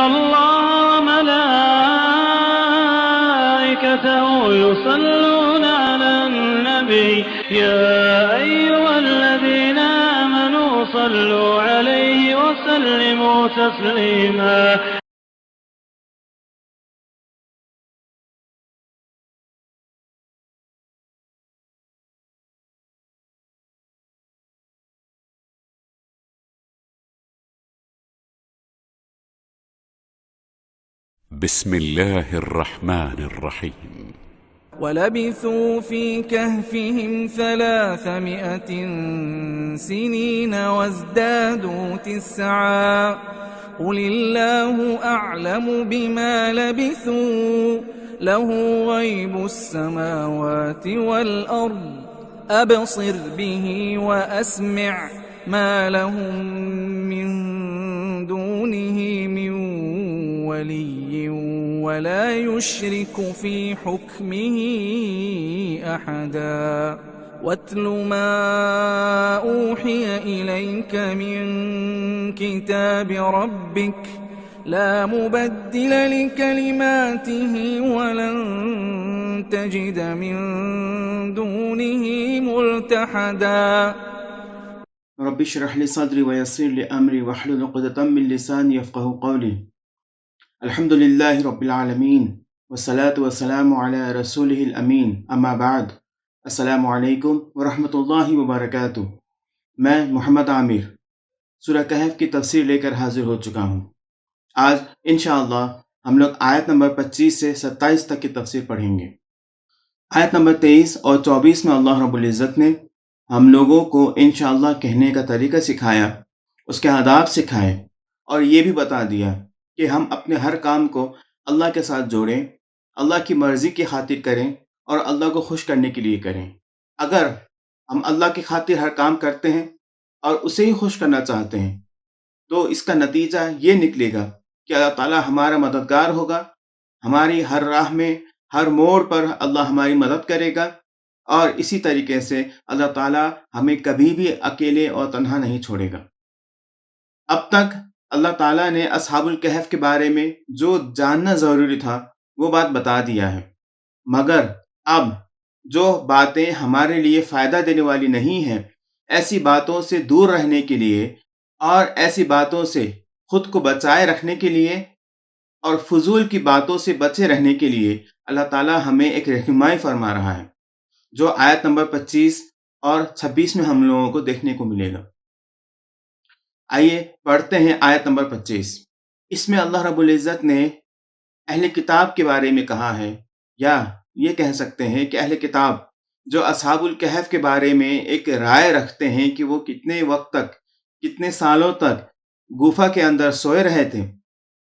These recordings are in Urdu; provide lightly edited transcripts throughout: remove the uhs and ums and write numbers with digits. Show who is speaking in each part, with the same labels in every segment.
Speaker 1: الله وملائكته يصلون على النبي يا أيها الذين آمنوا صلوا عليه وسلموا تسليما.
Speaker 2: بسم الله الرحمن الرحيم.
Speaker 3: ولبثوا في كهفهم 300 سنين وازدادوا 9 قل الله أعلم بما لبثوا له غيب السماوات والأرض أبصر به وأسمع ما لهم من دونه من ولي ولا يشرك في حكمه أحدا واتل ما أوحي إليك من كتاب ربك لا مبدل لكلماته ولن تجد من دونه ملتحدا.
Speaker 4: رب اشرح لي صدري ويسر لي أمري واحلل عقدة من لساني يفقهوا قولي. الحمد لله رب العالمين والصلاة والسلام على رسوله الأمين اما بعد. السلام علیکم ورحمۃ اللہ وبرکاتہ. میں محمد عامر سورہ کہف کی تفسیر لے کر حاضر ہو چکا ہوں. آج انشاءاللہ ہم لوگ آیت نمبر 25 سے 27 تک کی تفسیر پڑھیں گے. آیت نمبر 23 اور 24 میں اللہ رب العزت نے ہم لوگوں کو انشاءاللہ کہنے کا طریقہ سکھایا، اس کے آداب سکھائے، اور یہ بھی بتا دیا کہ ہم اپنے ہر کام کو اللہ کے ساتھ جوڑیں، اللہ کی مرضی کی خاطر کریں اور اللہ کو خوش کرنے کے لیے کریں. اگر ہم اللہ کی خاطر ہر کام کرتے ہیں اور اسے ہی خوش کرنا چاہتے ہیں تو اس کا نتیجہ یہ نکلے گا کہ اللہ تعالی ہمارا مددگار ہوگا. ہماری ہر راہ میں، ہر موڑ پر اللہ ہماری مدد کرے گا، اور اسی طریقے سے اللہ تعالی ہمیں کبھی بھی اکیلے اور تنہا نہیں چھوڑے گا. اب تک اللہ تعالیٰ نے اصحاب الکہف کے بارے میں جو جاننا ضروری تھا وہ بات بتا دیا ہے، مگر اب جو باتیں ہمارے لیے فائدہ دینے والی نہیں ہیں، ایسی باتوں سے دور رہنے کے لیے اور ایسی باتوں سے خود کو بچائے رکھنے کے لیے اور فضول کی باتوں سے بچے رہنے کے لیے اللہ تعالیٰ ہمیں ایک رہنمائی فرما رہا ہے، جو آیت نمبر 25 اور 26 میں ہم لوگوں کو دیکھنے کو ملے گا. آئیے پڑھتے ہیں آیت نمبر 25. اس میں اللہ رب العزت نے اہل کتاب کے بارے میں کہا ہے، یا یہ کہہ سکتے ہیں کہ اہل کتاب جو اصحاب الکہف کے بارے میں ایک رائے رکھتے ہیں کہ وہ کتنے وقت تک، کتنے سالوں تک گفا کے اندر سوئے رہے تھے،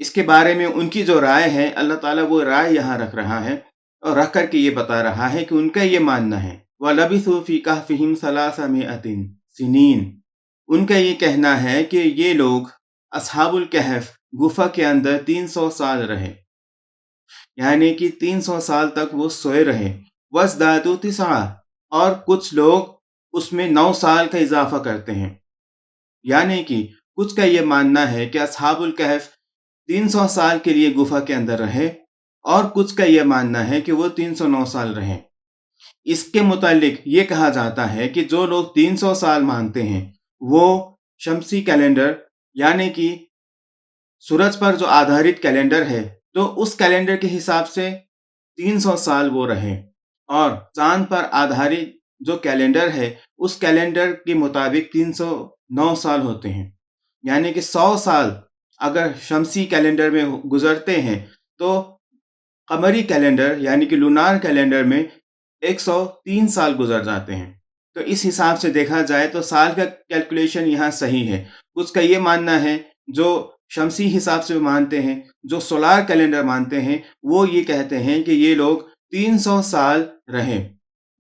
Speaker 4: اس کے بارے میں ان کی جو رائے ہے اللہ تعالیٰ وہ رائے یہاں رکھ رہا ہے، اور رکھ کر کے یہ بتا رہا ہے کہ ان کا یہ ماننا ہے وَلَبِثُوا فِي كَهْفِهِمْ 300 سِنِينَ. ان کا یہ کہنا ہے کہ یہ لوگ اصحاب الکہف گفا کے اندر 300 سال رہے، یعنی کہ 300 سال تک وہ سوئے رہے. وَازْدَادُوا 9، اور کچھ لوگ اس میں 9 سال کا اضافہ کرتے ہیں، یعنی کہ کچھ کا یہ ماننا ہے کہ اصحاب الکہف 300 سال کے لیے گفا کے اندر رہے، اور کچھ کا یہ ماننا ہے کہ وہ 309 سال رہے. اس کے متعلق یہ کہا جاتا ہے کہ جو لوگ 300 سال مانتے ہیں وہ شمسی کیلنڈر، یعنی کہ سورج پر جو آدھارت کیلنڈر ہے، تو اس کیلنڈر کے حساب سے 300 سال وہ رہے، اور چاند پر آدھارت جو کیلنڈر ہے اس کیلنڈر کے مطابق 309 سال ہوتے ہیں. یعنی کہ 100 سال اگر شمسی کیلنڈر میں گزرتے ہیں تو قمری کیلنڈر یعنی کہ لونار کیلنڈر میں 103 سال گزر جاتے ہیں. تو اس حساب سے دیکھا جائے تو سال کا کیلکولیشن یہاں صحیح ہے. کچھ کا یہ ماننا ہے جو شمسی حساب سے مانتے ہیں، جو سولار کیلنڈر مانتے ہیں، وہ یہ کہتے ہیں کہ یہ لوگ 300 سال رہے.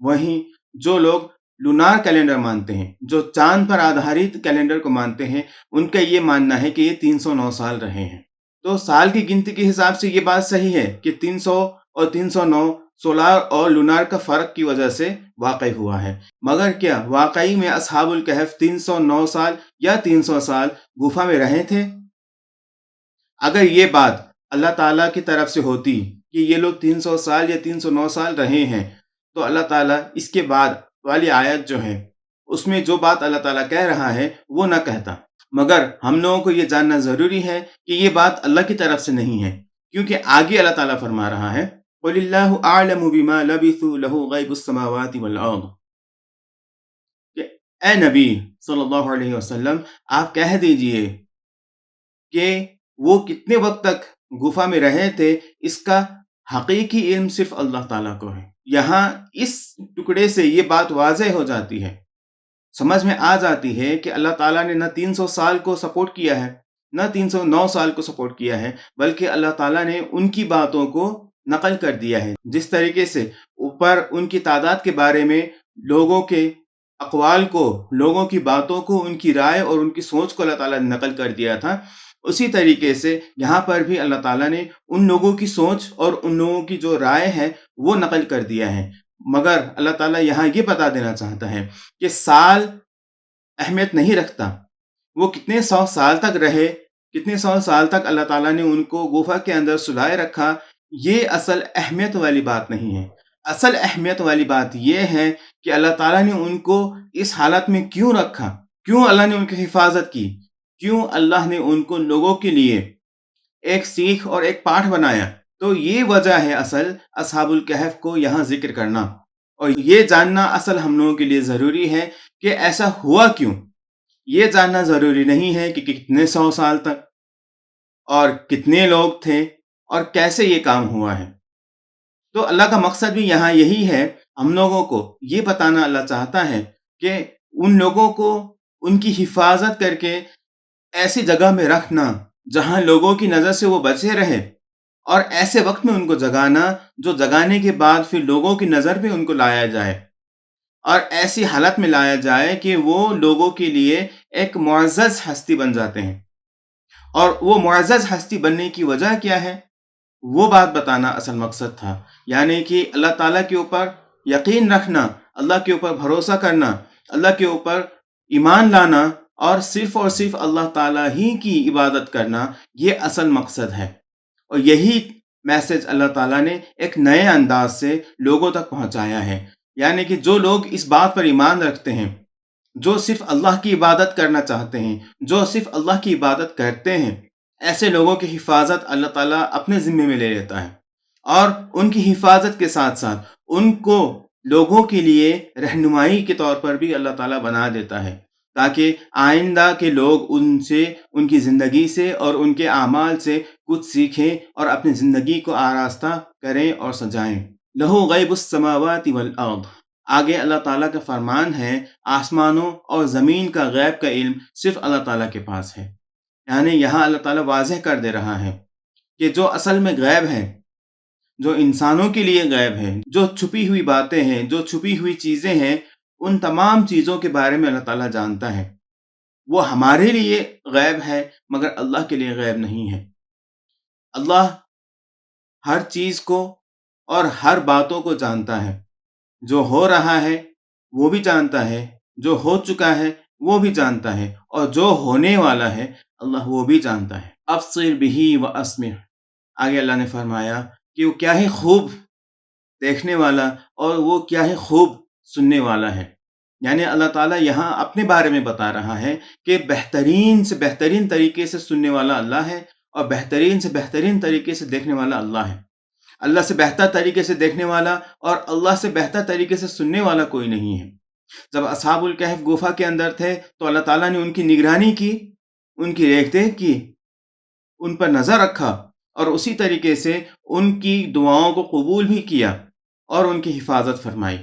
Speaker 4: وہیں جو لوگ لونار کیلنڈر مانتے ہیں، جو چاند پر آدھارت کیلنڈر کو مانتے ہیں، ان کا یہ ماننا ہے کہ یہ 309 سال رہے ہیں. تو سال کی گنتی کے حساب سے یہ بات صحیح ہے کہ 300 اور 309 سولار اور لونار کا فرق کی وجہ سے واقع ہوا ہے. مگر کیا واقعی میں اصحاب الکہف 309 سال یا 300 سال گفا میں رہے تھے؟ اگر یہ بات اللہ تعالیٰ کی طرف سے ہوتی کہ یہ لوگ 300 سال یا 309 سال رہے ہیں، تو اللہ تعالیٰ اس کے بعد والی آیت جو ہے اس میں جو بات اللہ تعالیٰ کہہ رہا ہے وہ نہ کہتا. مگر ہم لوگوں کو یہ جاننا ضروری ہے کہ یہ بات اللہ کی طرف سے نہیں ہے، کیونکہ آگے اللہ تعالیٰ فرما رہا ہے قُلِ اللَّهُ أَعْلَمُ بِمَا لَبِثُوا لَهُ غَيْبُ السَّمَاوَاتِ وَالْأَرْضِ، کہ اے نبی صلی اللہ علیہ وسلم آپ کہہ دیجئے کہ وہ کتنے وقت تک گفا میں رہے تھے، اس کا حقیقی علم صرف اللہ تعالیٰ کو ہے. یہاں اس ٹکڑے سے یہ بات واضح ہو جاتی ہے، سمجھ میں آ جاتی ہے کہ اللہ تعالیٰ نے نہ 300 سال کو سپورٹ کیا ہے نہ 309 سال کو سپورٹ کیا ہے، بلکہ اللہ تعالیٰ نے ان کی باتوں کو نقل کر دیا ہے. جس طریقے سے اوپر ان کی تعداد کے بارے میں لوگوں کے اقوال کو، لوگوں کی باتوں کو، ان کی رائے اور ان کی سوچ کو اللہ تعالیٰ نے نقل کر دیا تھا، اسی طریقے سے یہاں پر بھی اللہ تعالیٰ نے ان لوگوں کی سوچ اور ان لوگوں کی جو رائے ہے وہ نقل کر دیا ہے. مگر اللہ تعالیٰ یہاں یہ بتا دینا چاہتا ہے کہ سال اہمیت نہیں رکھتا. وہ کتنے 100 سال تک رہے، کتنے 100 سال تک اللہ تعالیٰ نے ان کو گفا کے اندر سلائے رکھا، یہ اصل اہمیت والی بات نہیں ہے. اصل اہمیت والی بات یہ ہے کہ اللہ تعالیٰ نے ان کو اس حالت میں کیوں رکھا، کیوں اللہ نے ان کی حفاظت کی، کیوں اللہ نے ان کو لوگوں کے لیے ایک سیکھ اور ایک پاٹھ بنایا. تو یہ وجہ ہے اصل اصحاب الکہف کو یہاں ذکر کرنا، اور یہ جاننا اصل ہم لوگوں کے لیے ضروری ہے کہ ایسا ہوا کیوں. یہ جاننا ضروری نہیں ہے کہ کتنے 100 سال تک اور کتنے لوگ تھے اور کیسے یہ کام ہوا ہے. تو اللہ کا مقصد بھی یہاں یہی ہے، ہم لوگوں کو یہ بتانا اللہ چاہتا ہے کہ ان لوگوں کو ان کی حفاظت کر کے ایسی جگہ میں رکھنا جہاں لوگوں کی نظر سے وہ بچے رہے، اور ایسے وقت میں ان کو جگانا جو جگانے کے بعد پھر لوگوں کی نظر پہ ان کو لایا جائے، اور ایسی حالت میں لایا جائے کہ وہ لوگوں کے لیے ایک معزز ہستی بن جاتے ہیں. اور وہ معزز ہستی بننے کی وجہ کیا ہے، وہ بات بتانا اصل مقصد تھا. یعنی کہ اللہ تعالیٰ کے اوپر یقین رکھنا، اللہ کے اوپر بھروسہ کرنا، اللہ کے اوپر ایمان لانا، اور صرف اللہ تعالیٰ ہی کی عبادت کرنا، یہ اصل مقصد ہے. اور یہی میسج اللہ تعالیٰ نے ایک نئے انداز سے لوگوں تک پہنچایا ہے. یعنی کہ جو لوگ اس بات پر ایمان رکھتے ہیں، جو صرف اللہ کی عبادت کرنا چاہتے ہیں، جو صرف اللہ کی عبادت کرتے ہیں، ایسے لوگوں کی حفاظت اللہ تعالیٰ اپنے ذمے میں لے لیتا ہے، اور ان کی حفاظت کے ساتھ ساتھ ان کو لوگوں کے لیے رہنمائی کے طور پر بھی اللہ تعالیٰ بنا دیتا ہے، تاکہ آئندہ کے لوگ ان سے، ان کی زندگی سے اور ان کے اعمال سے کچھ سیکھیں اور اپنی زندگی کو آراستہ کریں اور سجائیں. لہو غیب السماوات والارض، آگے اللہ تعالیٰ کا فرمان ہے آسمانوں اور زمین کا غیب کا علم صرف اللہ تعالیٰ کے پاس ہے. یعنی یہاں اللہ تعالیٰ واضح کر دے رہا ہے کہ جو اصل میں غیب ہے، جو انسانوں کے لیے غیب ہے، جو چھپی ہوئی باتیں ہیں، جو چھپی ہوئی چیزیں ہیں، ان تمام چیزوں کے بارے میں اللہ تعالیٰ جانتا ہے. وہ ہمارے لیے غیب ہے مگر اللہ کے لیے غیب نہیں ہے. اللہ ہر چیز کو اور ہر باتوں کو جانتا ہے. جو ہو رہا ہے وہ بھی جانتا ہے، جو ہو چکا ہے وہ بھی جانتا ہے، اور جو ہونے والا ہے اللہ وہ بھی جانتا ہے. ابصر بہ واسمع، آگے اللہ نے فرمایا کہ وہ کیا ہی خوب دیکھنے والا اور وہ کیا ہی خوب سننے والا ہے. یعنی اللہ تعالیٰ یہاں اپنے بارے میں بتا رہا ہے کہ بہترین سے بہترین طریقے سے سننے والا اللہ ہے، اور بہترین سے بہترین طریقے سے دیکھنے والا اللہ ہے. اللہ سے بہتر طریقے سے دیکھنے والا اور اللہ سے بہتر طریقے سے سننے والا کوئی نہیں ہے. جب اصحاب الکہف گفا کے اندر تھے تو اللہ تعالیٰ نے ان کی نگرانی کی، ان کی دیکھ ریکھ کی، ان پر نظر رکھا، اور اسی طریقے سے ان کی دعاؤں کو قبول بھی کیا اور ان کی حفاظت فرمائی.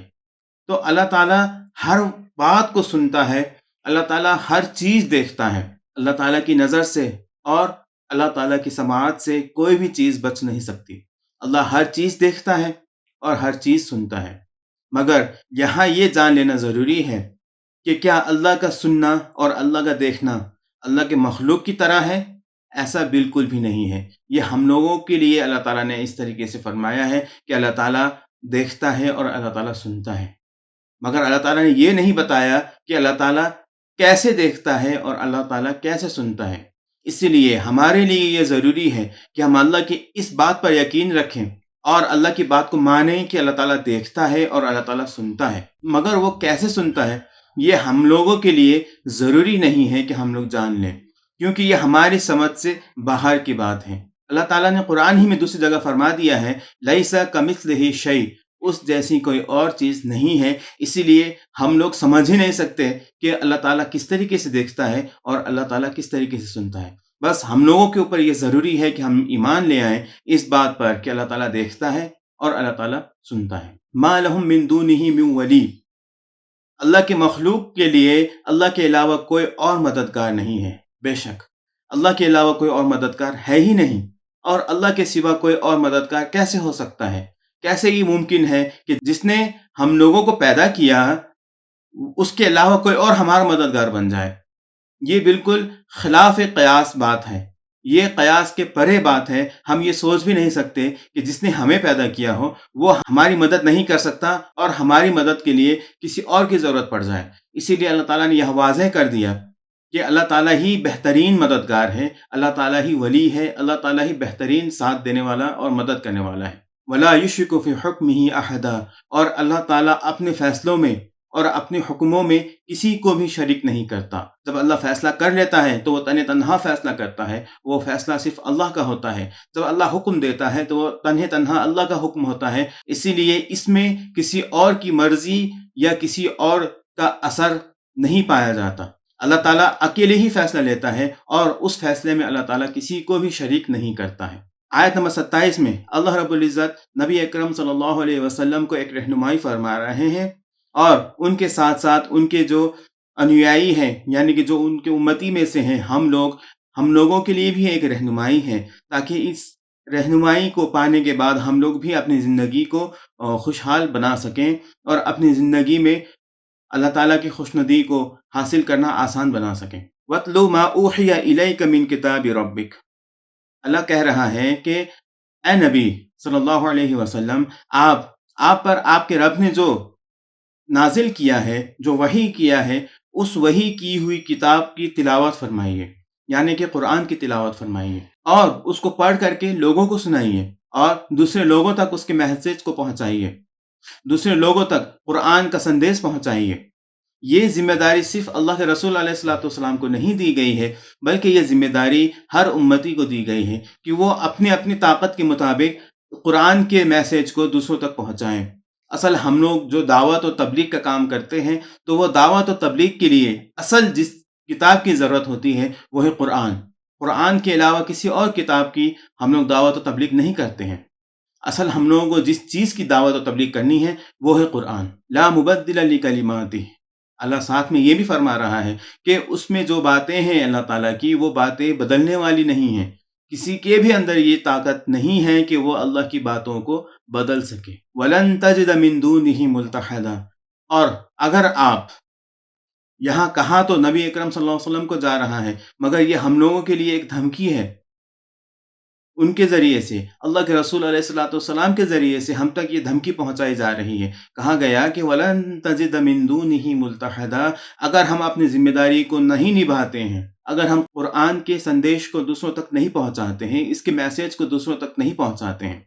Speaker 4: تو اللہ تعالیٰ ہر بات کو سنتا ہے، اللہ تعالیٰ ہر چیز دیکھتا ہے. اللہ تعالیٰ کی نظر سے اور اللہ تعالیٰ کی سماعت سے کوئی بھی چیز بچ نہیں سکتی. اللہ ہر چیز دیکھتا ہے اور ہر چیز سنتا ہے. مگر یہاں یہ جان لینا ضروری ہے کہ کیا اللہ کا سننا اور اللہ کا دیکھنا اللہ کے مخلوق کی طرح ہے؟ ایسا بالکل بھی نہیں ہے. یہ ہم لوگوں کے لیے اللہ تعالیٰ نے اس طریقے سے فرمایا ہے کہ اللہ تعالیٰ دیکھتا ہے اور اللہ تعالیٰ سنتا ہے. مگر اللہ تعالیٰ نے یہ نہیں بتایا کہ اللہ تعالیٰ کیسے دیکھتا ہے اور اللہ تعالیٰ کیسے سنتا ہے. اسی لیے ہمارے لیے یہ ضروری ہے کہ ہم اللہ کی اس بات پر یقین رکھیں اور اللہ کی بات کو مانیں کہ اللہ تعالیٰ دیکھتا ہے اور اللہ تعالیٰ سنتا ہے، مگر وہ کیسے سنتا ہے یہ ہم لوگوں کے لیے ضروری نہیں ہے کہ ہم لوگ جان لیں، کیونکہ یہ ہماری سمجھ سے باہر کی بات ہے۔ اللہ تعالیٰ نے قرآن ہی میں دوسری جگہ فرما دیا ہے لیسا کمثلہ شیء، اس جیسی کوئی اور چیز نہیں ہے، اسی لیے ہم لوگ سمجھ ہی نہیں سکتے کہ اللہ تعالیٰ کس طریقے سے دیکھتا ہے اور اللہ تعالیٰ کس طریقے سے سنتا ہے۔ بس ہم لوگوں کے اوپر یہ ضروری ہے کہ ہم ایمان لے آئیں اس بات پر کہ اللہ تعالیٰ دیکھتا ہے اور اللہ تعالیٰ سنتا ہے۔ ما لہم من دونہ من ولی، اللہ کے مخلوق کے لیے اللہ کے علاوہ کوئی اور مددگار نہیں ہے، بے شک اللہ کے علاوہ کوئی اور مددگار ہے ہی نہیں، اور اللہ کے سوا کوئی اور مددگار کیسے ہو سکتا ہے؟ کیسے یہ ممکن ہے کہ جس نے ہم لوگوں کو پیدا کیا اس کے علاوہ کوئی اور ہمارا مددگار بن جائے؟ یہ بالکل خلاف قیاس بات ہے، یہ قیاس کے پرے بات ہے۔ ہم یہ سوچ بھی نہیں سکتے کہ جس نے ہمیں پیدا کیا ہو وہ ہماری مدد نہیں کر سکتا اور ہماری مدد کے لیے کسی اور کی ضرورت پڑ جائے۔ اسی لیے اللہ تعالیٰ نے یہ واضح کر دیا کہ اللہ تعالیٰ ہی بہترین مددگار ہے، اللہ تعالیٰ ہی ولی ہے، اللہ تعالیٰ ہی بہترین ساتھ دینے والا اور مدد کرنے والا ہے۔ وَلَا يُشْرِكُ فِي حُكْمِهِ أَحَدًا، اور اللہ تعالیٰ اپنے فیصلوں میں اور اپنے حکموں میں کسی کو بھی شریک نہیں کرتا۔ جب اللہ فیصلہ کر لیتا ہے تو وہ تنہا فیصلہ کرتا ہے، وہ فیصلہ صرف اللہ کا ہوتا ہے۔ جب اللہ حکم دیتا ہے تو وہ تنہا اللہ کا حکم ہوتا ہے، اسی لیے اس میں کسی اور کی مرضی یا کسی اور کا اثر نہیں پایا جاتا۔ اللہ تعالیٰ اکیلے ہی فیصلہ لیتا ہے اور اس فیصلے میں اللہ تعالیٰ کسی کو بھی شریک نہیں کرتا ہے۔ آیت نمبر 27 میں اللہ رب العزت نبی اکرم صلی اللہ علیہ وسلم کو ایک رہنمائی فرما رہے ہیں، اور ان کے ساتھ ساتھ ان کے جو انویائی ہیں، یعنی کہ جو ان کے امتی میں سے ہیں ہم لوگوں کے لیے بھی ایک رہنمائی ہے، تاکہ اس رہنمائی کو پانے کے بعد ہم لوگ بھی اپنی زندگی کو خوشحال بنا سکیں اور اپنی زندگی میں اللہ تعالیٰ کی خوشنودی کو حاصل کرنا آسان بنا سکیں۔ وَاتْلُ مَا أُوحِيَ إِلَيْكَ مِن كِتَابِ رَبِّكَ، اللہ کہہ رہا ہے کہ اے نبی صلی اللہ علیہ وسلم، آپ پر آپ کے رب نے جو نازل کیا ہے، جو وحی کیا ہے، اس وحی کی ہوئی کتاب کی تلاوت فرمائیے، یعنی کہ قرآن کی تلاوت فرمائیے، اور اس کو پڑھ کر کے لوگوں کو سنائیے اور دوسرے لوگوں تک اس کے میسج کو پہنچائیے، دوسرے لوگوں تک قرآن کا سندیش پہنچائیے۔ یہ ذمہ داری صرف اللہ کے رسول علیہ الصلوۃ والسلام کو نہیں دی گئی ہے، بلکہ یہ ذمہ داری ہر امتی کو دی گئی ہے کہ وہ اپنی طاقت کے مطابق قرآن کے میسج کو دوسروں تک پہنچائیں۔ اصل ہم لوگ جو دعوت و تبلیغ کا کام کرتے ہیں تو وہ دعوت و تبلیغ کے لیے اصل جس کتاب کی ضرورت ہوتی ہے وہ ہے قرآن کے علاوہ کسی اور کتاب کی ہم لوگ دعوت و تبلیغ نہیں کرتے ہیں۔ اصل ہم لوگوں کو جس چیز کی دعوت و تبلیغ کرنی ہے وہ ہے قرآن۔ لا مبدل لکلماتہ، اللہ ساتھ میں یہ بھی فرما رہا ہے کہ اس میں جو باتیں ہیں اللہ تعالیٰ کی، وہ باتیں بدلنے والی نہیں ہیں، کسی کے بھی اندر یہ طاقت نہیں ہے کہ وہ اللہ کی باتوں کو بدل سکے۔ وَلَن تَجِدَ مِن دُونِهِ مُلْتَحَدًا، اور اگر آپ یہاں کہاں تو نبی اکرم صلی اللہ علیہ وسلم کو جا رہا ہے، مگر یہ ہم لوگوں کے لیے ایک دھمکی ہے، ان کے ذریعے سے، اللہ کے رسول علیہ الصلوۃ والسلام کے ذریعے سے ہم تک یہ دھمکی پہنچائی جا رہی ہے۔ کہا گیا کہ وَلَن تَجِدَ مِن دُونِهِ مُلْتَحَدًا، اگر ہم اپنی ذمہ داری کو نہیں نبھاتے ہیں، اگر ہم قرآن کے سندیش کو دوسروں تک نہیں پہنچاتے ہیں، اس کے میسج کو دوسروں تک نہیں پہنچاتے ہیں،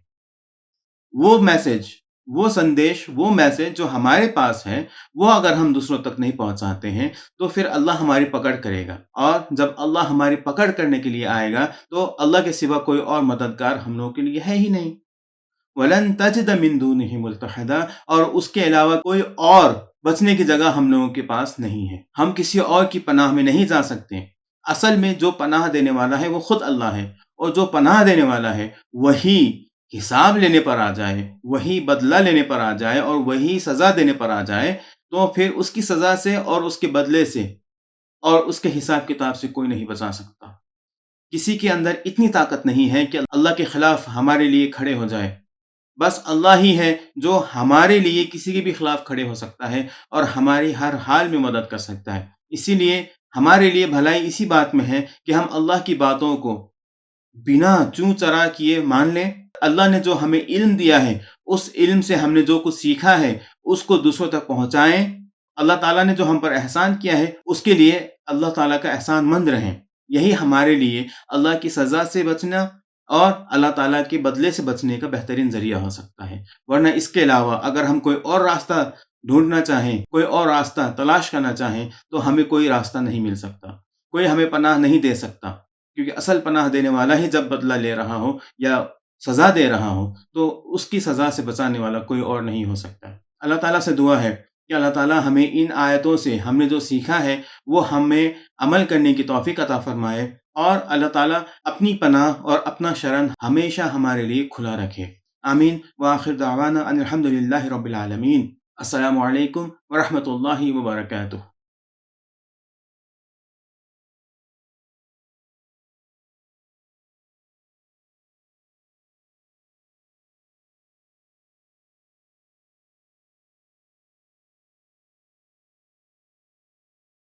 Speaker 4: وہ میسج، وہ سندیش، وہ میسج جو ہمارے پاس ہے، وہ اگر ہم دوسروں تک نہیں پہنچاتے ہیں تو پھر اللہ ہماری پکڑ کرے گا، اور جب اللہ ہماری پکڑ کرنے کے لیے آئے گا تو اللہ کے سوا کوئی اور مددگار ہم لوگوں کے لیے ہے ہی نہیں۔ وَلَن تَجِدَ مِن دُونِهِ مُلْتَحَدًا، اور اس کے علاوہ کوئی اور بچنے کی جگہ ہم لوگوں کے پاس نہیں ہے، ہم کسی اور کی پناہ میں نہیں جا سکتے۔ اصل میں جو پناہ دینے والا ہے وہ خود اللہ ہے، اور جو پناہ دینے والا ہے وہی حساب لینے پر آ جائے، وہی بدلہ لینے پر آ جائے اور وہی سزا دینے پر آ جائے، تو پھر اس کی سزا سے اور اس کے بدلے سے اور اس کے حساب کتاب سے کوئی نہیں بچا سکتا۔ کسی کے اندر اتنی طاقت نہیں ہے کہ اللہ کے خلاف ہمارے لیے کھڑے ہو جائے، بس اللہ ہی ہے جو ہمارے لیے کسی کے بھی خلاف کھڑے ہو سکتا ہے اور ہماری ہر حال میں مدد کر سکتا ہے۔ اسی لیے ہمارے لیے بھلائی اسی بات میں ہے کہ ہم اللہ کی باتوں کو بنا چوں چرا کیے مان لیں۔ اللہ نے جو ہمیں علم دیا ہے، اس علم سے ہم نے جو کچھ سیکھا ہے اس کو دوسروں تک پہنچائیں۔ اللہ تعالیٰ نے جو ہم پر احسان کیا ہے اس کے لیے اللہ تعالیٰ کا احسان مند رہیں۔ یہی ہمارے لیے اللہ کی سزا سے بچنا اور اللہ تعالیٰ کے بدلے سے بچنے کا بہترین ذریعہ ہو سکتا ہے۔ ورنہ اس کے علاوہ اگر ہم کوئی اور راستہ ڈھونڈنا چاہیں، کوئی اور راستہ تلاش کرنا چاہیں، تو ہمیں کوئی راستہ نہیں مل سکتا، کوئی ہمیں پناہ نہیں دے سکتا، کیونکہ اصل پناہ دینے والا ہی جب بدلہ لے رہا ہو یا سزا دے رہا ہو تو اس کی سزا سے بچانے والا کوئی اور نہیں ہو سکتا۔ اللہ تعالیٰ سے دعا ہے کہ اللہ تعالیٰ ہمیں ان آیتوں سے ہم نے جو سیکھا ہے وہ ہمیں عمل کرنے کی توفیق عطا فرمائے، اور اللہ تعالیٰ اپنی پناہ اور اپنا شرن ہمیشہ ہمارے لیے کھلا رکھے۔ آمین۔ وآخر دعوانا ان الحمد للہ رب العالمین۔ السلام علیکم ورحمۃ اللہ وبرکاتہ۔